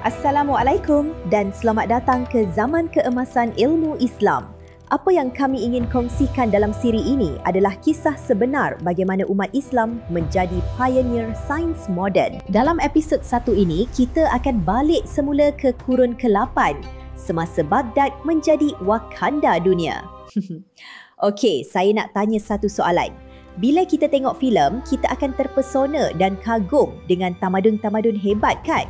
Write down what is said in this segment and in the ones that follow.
Assalamualaikum dan selamat datang ke Zaman Keemasan Ilmu Islam. Apa yang kami ingin kongsikan dalam siri ini adalah kisah sebenar bagaimana umat Islam menjadi pioneer sains moden. Dalam episod 1 ini, kita akan balik semula ke kurun ke-8 semasa Baghdad menjadi Wakanda dunia. Okey, saya nak tanya satu soalan. Bila kita tengok filem, kita akan terpesona dan kagum dengan tamadun-tamadun hebat kan?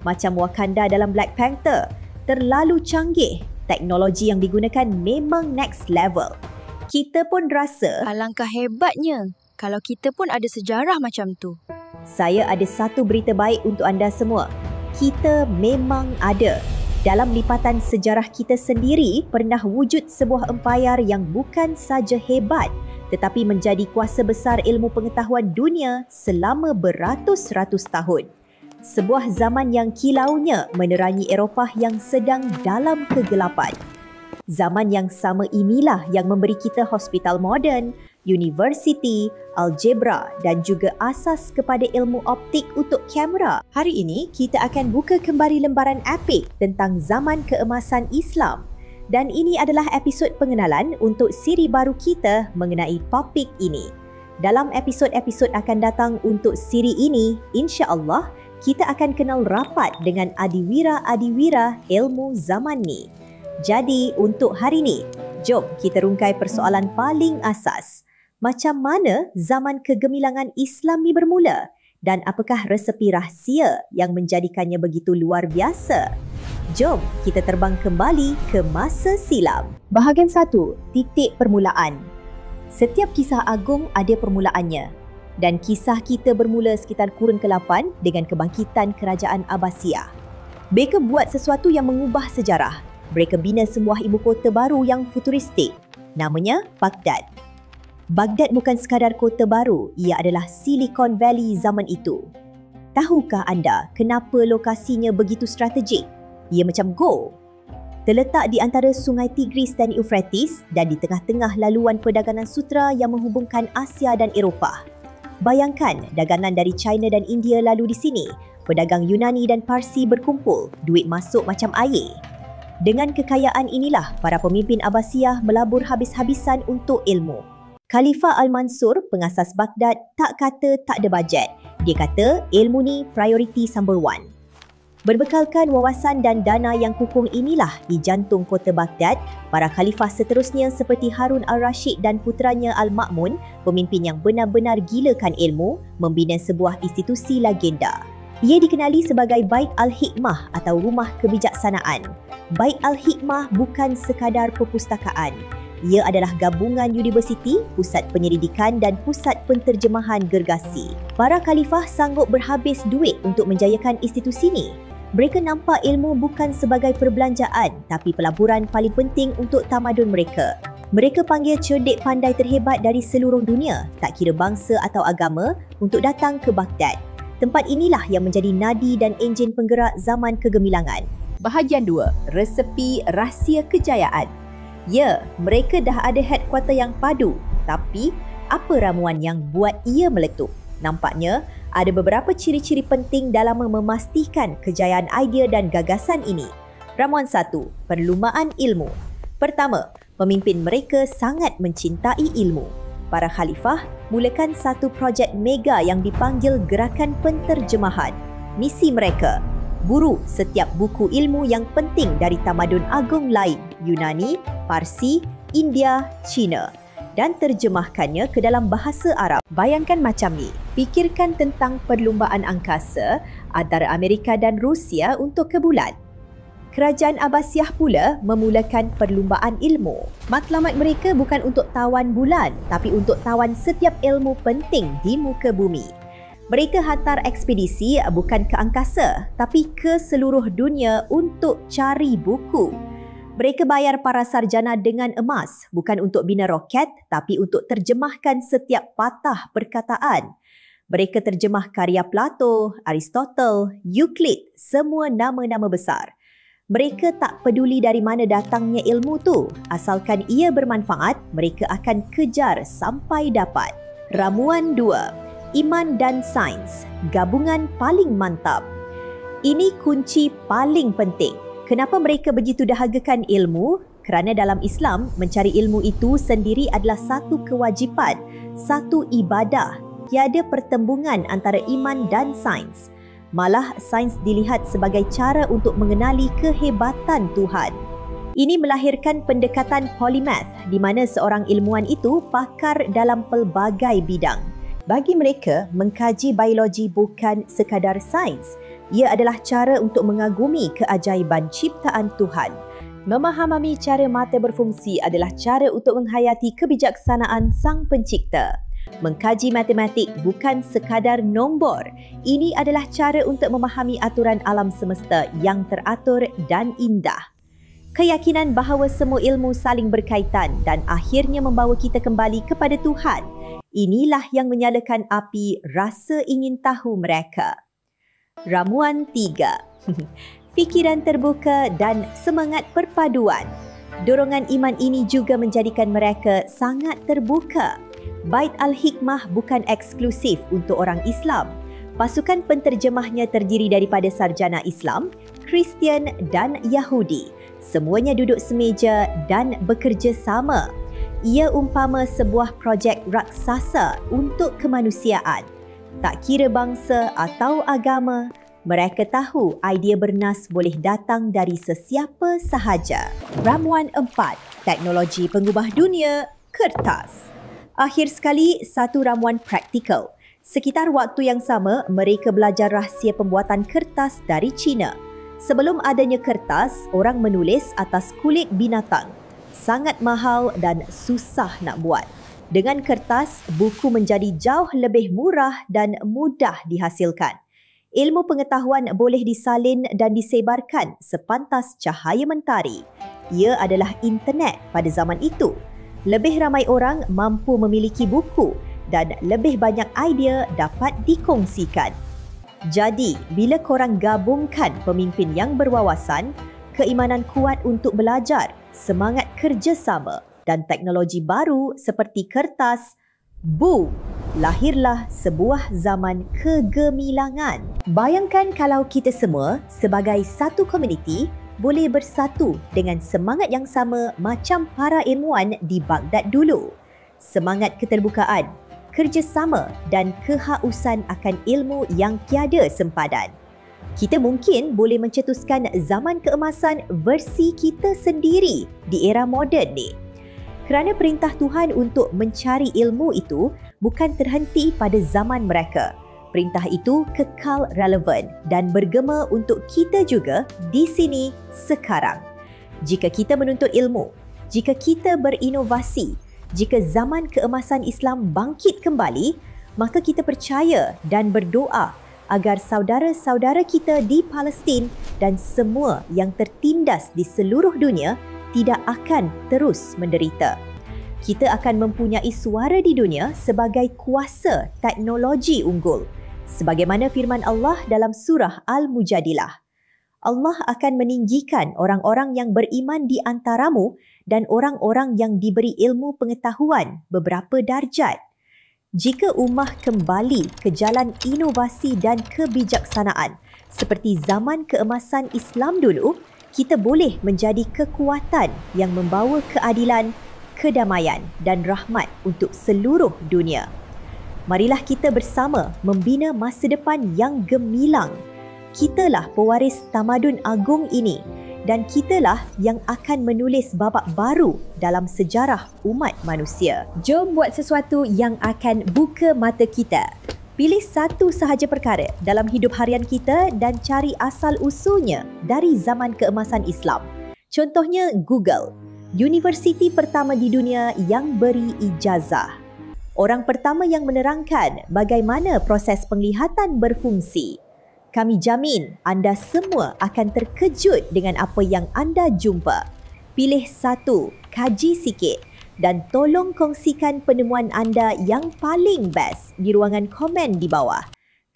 Macam Wakanda dalam Black Panther, terlalu canggih. Teknologi yang digunakan memang next level. Kita pun rasa alangkah hebatnya kalau kita pun ada sejarah macam tu. Saya ada satu berita baik untuk anda semua. Kita memang ada. Dalam lipatan sejarah kita sendiri pernah wujud sebuah empayar yang bukan saja hebat tetapi menjadi kuasa besar ilmu pengetahuan dunia selama beratus-ratus tahun. Sebuah zaman yang kilaunya menerangi Eropah yang sedang dalam kegelapan. Zaman yang sama inilah yang memberi kita hospital moden, universiti, algebra dan juga asas kepada ilmu optik untuk kamera. Hari ini kita akan buka kembali lembaran epik tentang zaman keemasan Islam. Dan ini adalah episod pengenalan untuk siri baru kita mengenai topik ini. Dalam episod-episod akan datang untuk siri ini, insya-Allah kita akan kenal rapat dengan adiwira-adiwira ilmu zaman ni. Jadi, untuk hari ni, jom kita rungkai persoalan paling asas. Macam mana zaman kegemilangan Islam ni bermula? Dan apakah resepi rahsia yang menjadikannya begitu luar biasa? Jom kita terbang kembali ke masa silam. Bahagian 1, titik permulaan. Setiap kisah agung ada permulaannya. Dan kisah kita bermula sekitar kurun ke-8 dengan kebangkitan kerajaan Abbasiyah. Mereka buat sesuatu yang mengubah sejarah. Mereka bina sebuah ibu kota baru yang futuristik. Namanya Baghdad. Baghdad bukan sekadar kota baru, ia adalah Silicon Valley zaman itu. Tahukah anda kenapa lokasinya begitu strategik? Ia macam Go. Terletak di antara Sungai Tigris dan Euphrates dan di tengah-tengah laluan perdagangan sutra yang menghubungkan Asia dan Eropah. Bayangkan dagangan dari China dan India lalu di sini. Pedagang Yunani dan Parsi berkumpul, duit masuk macam air. Dengan kekayaan inilah para pemimpin Abbasiyah melabur habis-habisan untuk ilmu. Khalifah Al-Mansur, pengasas Baghdad, tak kata tak ada bajet. Dia kata ilmu ni priority number 1. Berbekalkan wawasan dan dana yang kukung inilah di jantung kota Baghdad, para khalifah seterusnya seperti Harun al-Rashid dan putranya Al-Ma'mun, pemimpin yang benar-benar gilakan ilmu, membina sebuah institusi legenda. Ia dikenali sebagai Bait Al-Hikmah atau Rumah Kebijaksanaan. Bait Al-Hikmah bukan sekadar perpustakaan. Ia adalah gabungan universiti, pusat penyelidikan dan pusat penterjemahan gergasi. Para khalifah sanggup berhabis duit untuk menjayakan institusi ini. Mereka nampak ilmu bukan sebagai perbelanjaan tapi pelaburan paling penting untuk tamadun mereka. Mereka panggil cerdik pandai terhebat dari seluruh dunia, tak kira bangsa atau agama, untuk datang ke Baghdad. Tempat inilah yang menjadi nadi dan enjin penggerak zaman kegemilangan. Bahagian 2, resepi rahsia kejayaan. Ya, mereka dah ada headquarter yang padu, tapi apa ramuan yang buat ia meletup? Nampaknya ada beberapa ciri-ciri penting dalam memastikan kejayaan idea dan gagasan ini. Ramuan 1, perlumbaan ilmu. Pertama, pemimpin mereka sangat mencintai ilmu. Para khalifah mulakan satu projek mega yang dipanggil Gerakan Penterjemahan. Misi mereka, buru setiap buku ilmu yang penting dari tamadun agung lain, Yunani, Parsi, India, China, dan terjemahkannya ke dalam bahasa Arab. Bayangkan macam ni, fikirkan tentang perlumbaan angkasa antara Amerika dan Rusia untuk ke bulan. Kerajaan Abbasiyah pula memulakan perlumbaan ilmu. Matlamat mereka bukan untuk tawan bulan, tapi untuk tawan setiap ilmu penting di muka bumi. Mereka hantar ekspedisi bukan ke angkasa, tapi ke seluruh dunia untuk cari buku. Mereka bayar para sarjana dengan emas, bukan untuk bina roket, tapi untuk terjemahkan setiap patah perkataan. Mereka terjemah karya Plato, Aristotle, Euclid, semua nama-nama besar. Mereka tak peduli dari mana datangnya ilmu tu, asalkan ia bermanfaat, mereka akan kejar sampai dapat. Ramuan 2, iman dan sains, gabungan paling mantap. Ini kunci paling penting. Kenapa mereka begitu dahagakan ilmu? Kerana dalam Islam, mencari ilmu itu sendiri adalah satu kewajipan, satu ibadah. Tiada pertembungan antara iman dan sains. Malah, sains dilihat sebagai cara untuk mengenali kehebatan Tuhan. Ini melahirkan pendekatan polymath di mana seorang ilmuwan itu pakar dalam pelbagai bidang. Bagi mereka, mengkaji biologi bukan sekadar sains. Ia adalah cara untuk mengagumi keajaiban ciptaan Tuhan. Memahami cara mata berfungsi adalah cara untuk menghayati kebijaksanaan Sang Pencipta. Mengkaji matematik bukan sekadar nombor. Ini adalah cara untuk memahami aturan alam semesta yang teratur dan indah. Keyakinan bahawa semua ilmu saling berkaitan dan akhirnya membawa kita kembali kepada Tuhan. Inilah yang menyalakan api rasa ingin tahu mereka. Ramuan 3. Fikiran terbuka dan semangat perpaduan. Dorongan iman ini juga menjadikan mereka sangat terbuka. Bait Al-Hikmah bukan eksklusif untuk orang Islam. Pasukan penterjemahnya terdiri daripada sarjana Islam, Kristian dan Yahudi. Semuanya duduk semeja dan bekerja sama. Ia umpama sebuah projek raksasa untuk kemanusiaan. Tak kira bangsa atau agama, mereka tahu idea bernas boleh datang dari sesiapa sahaja. Ramuan 4. Teknologi pengubah dunia, kertas. Akhir sekali, satu ramuan praktikal. Sekitar waktu yang sama, mereka belajar rahsia pembuatan kertas dari China. Sebelum adanya kertas, orang menulis atas kulit binatang. Sangat mahal dan susah nak buat. Dengan kertas, buku menjadi jauh lebih murah dan mudah dihasilkan. Ilmu pengetahuan boleh disalin dan disebarkan sepantas cahaya mentari. Ia adalah internet pada zaman itu. Lebih ramai orang mampu memiliki buku dan lebih banyak idea dapat dikongsikan. Jadi, bila korang gabungkan pemimpin yang berwawasan, keimanan kuat untuk belajar, semangat kerjasama dan teknologi baru seperti kertas, boom! Lahirlah sebuah zaman kegemilangan. Bayangkan kalau kita semua sebagai satu komuniti boleh bersatu dengan semangat yang sama macam para ilmuwan di Baghdad dulu. Semangat keterbukaan, kerjasama dan kehausan akan ilmu yang tiada sempadan. Kita mungkin boleh mencetuskan zaman keemasan versi kita sendiri di era moden ni. Kerana perintah Tuhan untuk mencari ilmu itu bukan terhenti pada zaman mereka. Perintah itu kekal relevan dan bergema untuk kita juga di sini sekarang. Jika kita menuntut ilmu, jika kita berinovasi, jika zaman keemasan Islam bangkit kembali, maka kita percaya dan berdoa agar saudara-saudara kita di Palestin dan semua yang tertindas di seluruh dunia tidak akan terus menderita. Kita akan mempunyai suara di dunia sebagai kuasa teknologi unggul. Sebagaimana firman Allah dalam surah Al-Mujadilah. Allah akan meninggikan orang-orang yang beriman di antaramu dan orang-orang yang diberi ilmu pengetahuan beberapa darjat. Jika ummah kembali ke jalan inovasi dan kebijaksanaan seperti zaman keemasan Islam dulu, kita boleh menjadi kekuatan yang membawa keadilan, kedamaian dan rahmat untuk seluruh dunia. Marilah kita bersama membina masa depan yang gemilang. Kitalah pewaris tamadun agung ini dan kitalah yang akan menulis babak baru dalam sejarah umat manusia. Jom buat sesuatu yang akan buka mata kita. Pilih satu sahaja perkara dalam hidup harian kita dan cari asal-usulnya dari zaman keemasan Islam. Contohnya Google, universiti pertama di dunia yang beri ijazah. Orang pertama yang menerangkan bagaimana proses penglihatan berfungsi. Kami jamin anda semua akan terkejut dengan apa yang anda jumpa. Pilih satu, kaji sikit dan tolong kongsikan penemuan anda yang paling best di ruangan komen di bawah.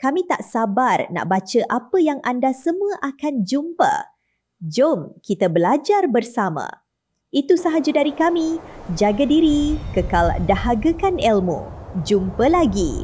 Kami tak sabar nak baca apa yang anda semua akan jumpa. Jom kita belajar bersama. Itu sahaja dari kami. Jaga diri, kekal dahagakan ilmu. Jumpa lagi.